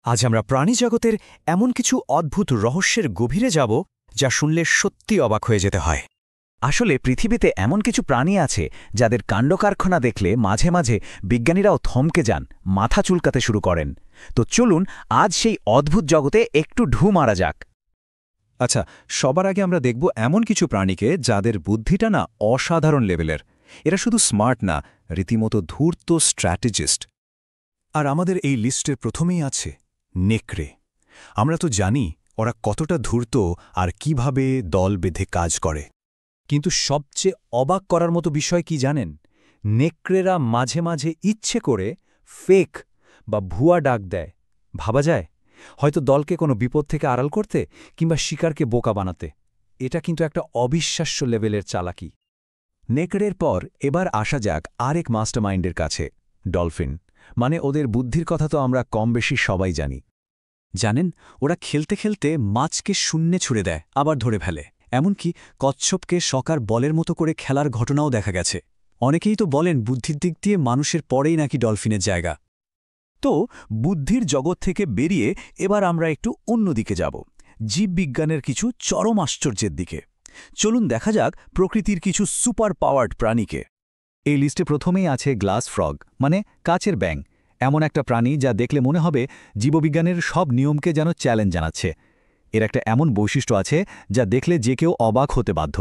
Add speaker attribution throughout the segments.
Speaker 1: আজ আমরা প্রাণীজগতের এমন কিছু অদ্ভুত রহস্যের গভীরে যাব যা শুনলে সত্যি অবাক হয়ে যেতে হয়।
Speaker 2: আসলে পৃথিবীতে এমন কিছু প্রাণী আছে যাদের কাণ্ডকারখানা দেখলে মাঝে মাঝে বিজ্ঞানীরাও থমকে যান, মাথা চুলকাতে শুরু করেন। তো চলুন আজ সেই অদ্ভুত জগতে একটু ঢু মারা যাক।
Speaker 3: আচ্ছা, সবার আগে আমরা দেখব এমন কিছু প্রাণীকে যাদের বুদ্ধিটা না অসাধারণ লেভেলের। এরা শুধু স্মার্ট না, রীতিমতো ধূর্ত স্ট্র্যাটেজিস্ট। আর আমাদের এই লিস্টের প্রথমেই আছে নেকড়ে। আমরা তো জানি ওরা কতটা ধূর্ত আর কিভাবে দল বেঁধে কাজ করে, কিন্তু সবচেয়ে অবাক করার মতো বিষয় কি জানেন? নেকড়েরা মাঝে মাঝে ইচ্ছে করে ফেক বা ভুয়া ডাক দেয়। ভাবা যায়, হয়তো দলকে কোনো বিপদ থেকে আড়াল করতে কিংবা শিকারকে বোকা বানাতে। এটা কিন্তু একটা অবিশ্বাস্য লেভেলের চালাকি। নেকড়ের পর এবার আসা যাক আরেক মাস্টারমাইন্ডের কাছে, ডলফিন। মানে ওদের বুদ্ধির কথা তো আমরা কম বেশি সবাই জানি। জানেন, ওরা খেলতে খেলতে মাছকে শূন্যে ছুড়ে দেয়, আবার ধরে ফেলে। এমনকি কচ্ছপকে সকার বলের মতো করে খেলার ঘটনাও দেখা গেছে। অনেকেই তো বলেন বুদ্ধির দিক দিয়ে মানুষের পরেই নাকি ডলফিনের জায়গা। তো বুদ্ধির জগৎ থেকে বেরিয়ে এবার আমরা একটু অন্যদিকে যাব, জীববিজ্ঞানের কিছু চরম আশ্চর্যের দিকে। চলুন দেখা যাক প্রকৃতির কিছু সুপার পাওয়ার্ড প্রাণীকে। এই লিস্টে প্রথমেই আছে গ্লাস ফ্রগ, মানে কাচের ব্যাঙ। এমন একটা প্রাণী যা দেখলে মনে হবে জীববিজ্ঞানের সব নিয়মকে যেন চ্যালেঞ্জ জানাচ্ছে। এর একটা এমন বৈশিষ্ট্য আছে যা দেখলে যে কেউ অবাক হতে বাধ্য।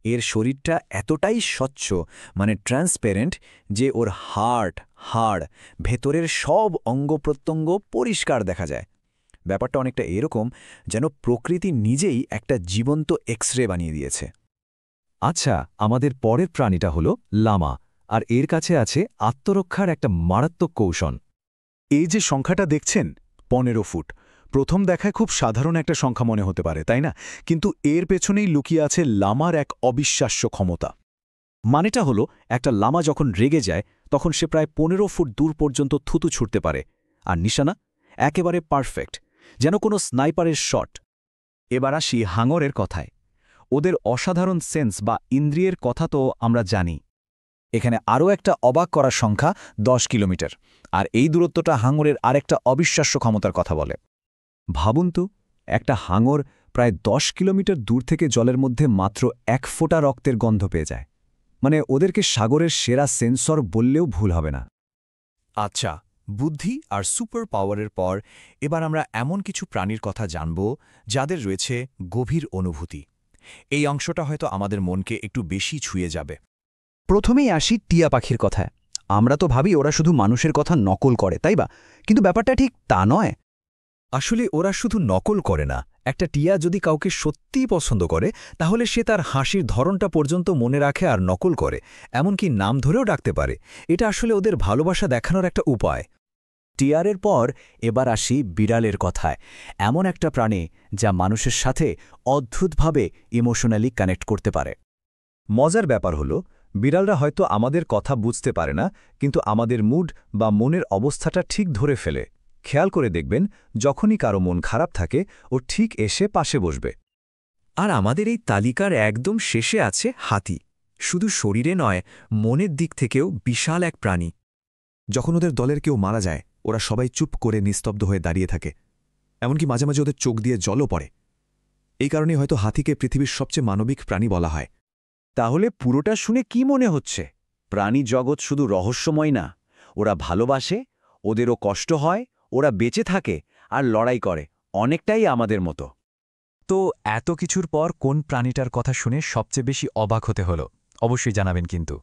Speaker 3: এর শরীরটা এতটাই স্বচ্ছ, মানে ট্রান্সপারেন্ট, যে ওর হাড়, ভেতরের সব অঙ্গপ্রত্যঙ্গ পরিষ্কার দেখা যায়। ব্যাপারটা অনেকটা এরকম যেন প্রকৃতি নিজেই একটা জীবন্ত এক্স-রে বানিয়ে দিয়েছে। আচ্ছা, আমাদের পরের প্রাণীটা হলো লামা, আর এর কাছে আছে আত্মরক্ষার একটা মারাত্মক কৌশল। এই যে সংখ্যাটা দেখছেন, 15 ফুট, প্রথম দেখায় খুব সাধারণ একটা সংখ্যা মনে হতে পারে, তাই না? কিন্তু এর পেছনেই লুকিয়ে আছে লামার এক অবিশ্বাস্য ক্ষমতা। মানেটা হলো, একটা লামা যখন রেগে যায় তখন সে প্রায় 15 ফুট দূর পর্যন্ত থুতু ছুটতে পারে, আর নিশানা একেবারে পারফেক্ট, যেন কোনো স্নাইপারের শট। এবার আসি হাঙরের কথায়। ওদের অসাধারণ সেন্স বা ইন্দ্রিয়ের কথা তো আমরা জানি। এখানে আরও একটা অবাক করার সংখ্যা 10 কিলোমিটার, আর এই দূরত্বটা হাঙরের আরেকটা অবিশ্বাস্য ক্ষমতার কথা বলে। ভাবুন তো, একটা হাঙর প্রায় 10 কিলোমিটার দূর থেকে জলের মধ্যে মাত্র 1 ফোঁটা রক্তের গন্ধ পেয়ে যায়। মানে ওদেরকে সাগরের সেরা সেন্সর বললেও ভুল হবে না।
Speaker 1: আচ্ছা, বুদ্ধি আর সুপার পাওয়ারের পর এবার আমরা এমন কিছু প্রাণীর কথা জানব যাদের রয়েছে গভীর অনুভূতি। এই অংশটা হয়তো আমাদের মনকে একটু বেশি ছুঁয়ে যাবে।
Speaker 2: প্রথমেই আসি টিয়া পাখির কথায়। আমরা তো ভাবি ওরা শুধু মানুষের কথা নকল করে, তাই বা? কিন্তু ব্যাপারটা ঠিক তা নয়।
Speaker 1: আসলে ওরা শুধু নকল করে না, একটা টিয়া যদি কাউকে সত্যিই পছন্দ করে তাহলে সে তার হাসির ধরনটা পর্যন্ত মনে রাখে আর নকল করে, এমনকি নাম ধরেও ডাকতে পারে। এটা আসলে ওদের ভালোবাসা দেখানোর একটা উপায়।
Speaker 2: টিয়ারের পর এবার আসি বিড়ালের কথায়। এমন একটা প্রাণী যা মানুষের সাথে অদ্ভুতভাবে ইমোশনালি কানেক্ট করতে পারে।
Speaker 3: মজার ব্যাপার হলো, বিড়ালরা হয়তো আমাদের কথা বুঝতে পারে না, কিন্তু আমাদের মুড বা মনের অবস্থাটা ঠিক ধরে ফেলে। খেয়াল করে দেখবেন, যখনই কারো মন খারাপ থাকে ও ঠিক এসে পাশে বসবে। আর আমাদের এই তালিকার একদম শেষে আছে হাতি। শুধু শরীরে নয়, মনের দিক থেকেও বিশাল এক প্রাণী। যখন ওদের দলের কেউ মারা যায়, ওরা সবাই চুপ করে নিস্তব্ধ হয়ে দাঁড়িয়ে থাকে। এমনকি মাঝে মাঝে ওদের চোখ দিয়ে জলও পড়ে। এই কারণেই হয়তো হাতিকে পৃথিবীর সবচেয়ে মানবিক প্রাণী বলা হয়।
Speaker 2: তাহলে পুরোটা শুনে কি মনে হচ্ছে? প্রাণী জগৎ শুধু রহস্যময় না, ওরা ভালোবাসে, ওদেরও কষ্ট হয়, ওরা বেঁচে থাকে আর লড়াই করে, অনেকটাই আমাদের মতো।
Speaker 3: তো এত কিছুর পর কোন প্রাণীটার কথা শুনে সবচেয়ে বেশি অবাক হতে হলো? অবশ্যই জানাবেন কিন্তু।